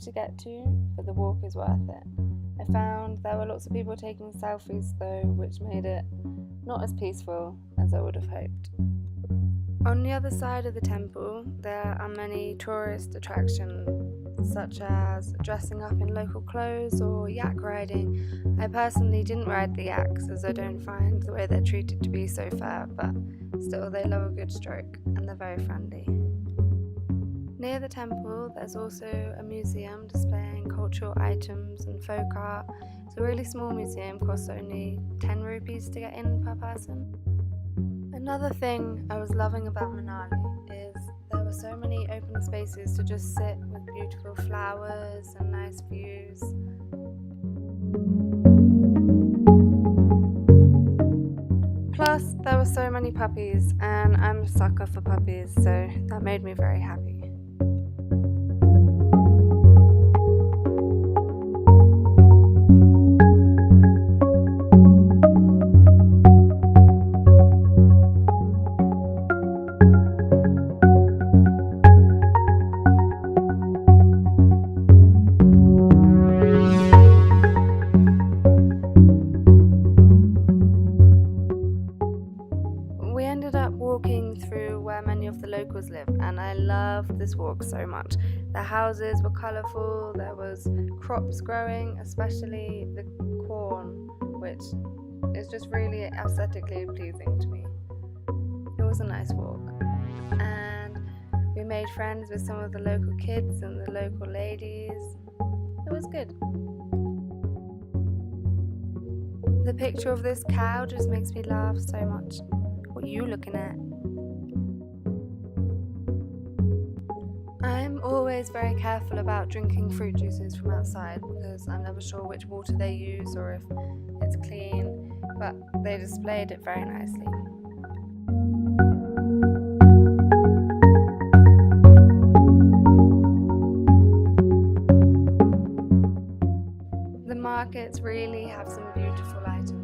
to get to, but the walk is worth it. I found there were lots of people taking selfies though, which made it not as peaceful as I would have hoped. On the other side of the temple, there are many tourist attractions, such as dressing up in local clothes or yak riding. I personally didn't ride the yaks as I don't find the way they're treated to be so fair, but still they love a good stroke and they're very friendly. Near the temple, there's also a museum displaying cultural items and folk art. It's a really small museum, costs only 10 rupees to get in per person. Another thing I was loving about Manali is there were so many open spaces to just sit with beautiful flowers and nice views. Plus, there were so many puppies, and I'm a sucker for puppies, so that made me very happy. We ended up walking through where many of the locals live, and I loved this walk so much. The houses were colourful, there was crops growing, especially the corn, which is just really aesthetically pleasing to me. It was a nice walk, and we made friends with some of the local kids and the local ladies. It was good. The picture of this cow just makes me laugh so much. What are you looking at? I'm always very careful about drinking fruit juices from outside because I'm never sure which water they use or if it's clean, but they displayed it very nicely. The markets really have some beautiful items.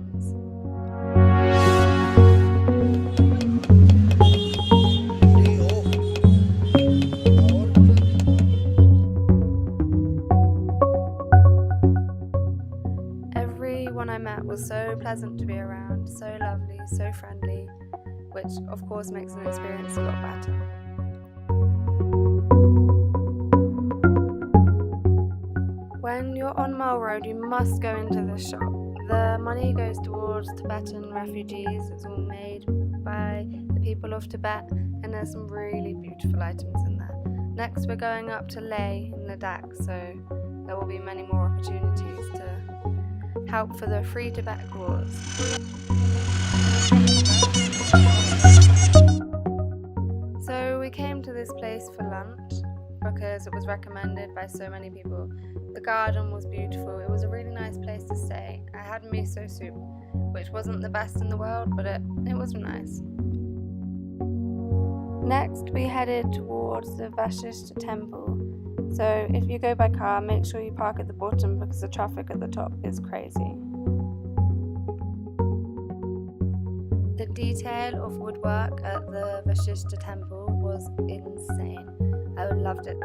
Everyone I met was so pleasant to be around, so lovely, so friendly, which of course makes an experience a lot better. When you're on Mall Road, you must go into this shop. The money goes towards Tibetan refugees. It's all made by the people of Tibet, and there's some really beautiful items in there. Next, we're going up to Leh in Ladakh, so there will be many more opportunities to help for the Free Tibet cause. So we came to this place for lunch because it was recommended by so many people. The garden was beautiful, it was a really nice place to stay. I had miso soup, which wasn't the best in the world, but it was nice. Next we headed towards the Vasishta temple. So if you go by car, make sure you park at the bottom because the traffic at the top is crazy. The detail of woodwork at the Vasishta temple was insane. I loved it.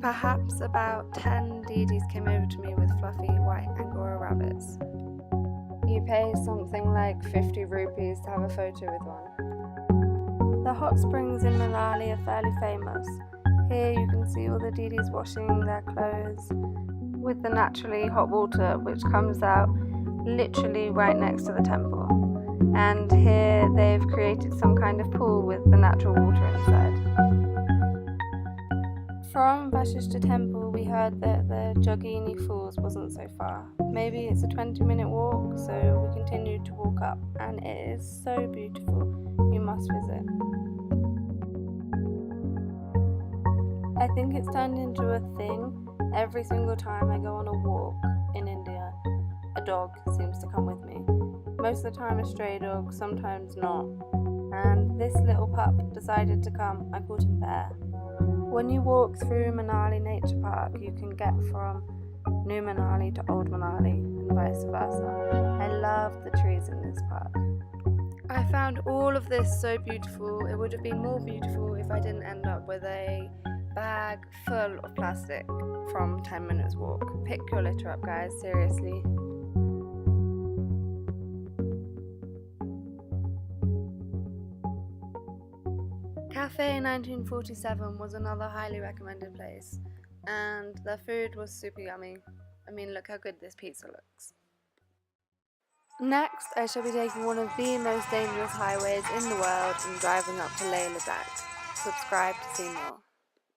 Perhaps about 10 Didis came over to me with fluffy white Angora rabbits. You pay something like 50 rupees to have a photo with one. The hot springs in Manali are fairly famous. Here you can see all the Didis washing their clothes with the naturally hot water which comes out literally right next to the temple. And here they've created some kind of pool with the natural water inside. From Vasishta temple we heard that the Jogini Falls wasn't so far. Maybe it's a 20-minute walk, so we continued to walk up, and it is so beautiful. You must visit. I think it's turned into a thing. Every single time I go on a walk in India, a dog seems to come with me. Most of the time a stray dog, sometimes not. And this little pup decided to come. I called him Bear. When you walk through Manali Nature Park, you can get from New Manali to Old Manali and vice versa. I love the trees in this park. I found all of this so beautiful. It would have been more beautiful if I didn't end up with a bag full of plastic from 10 minutes walk. Pick your litter up, guys, seriously. Cafe 1947 was another highly recommended place, and the food was super yummy. I mean, look how good this pizza looks. Next, I shall be taking one of the most dangerous highways in the world and driving up to Leh Ladakh. Subscribe to see more.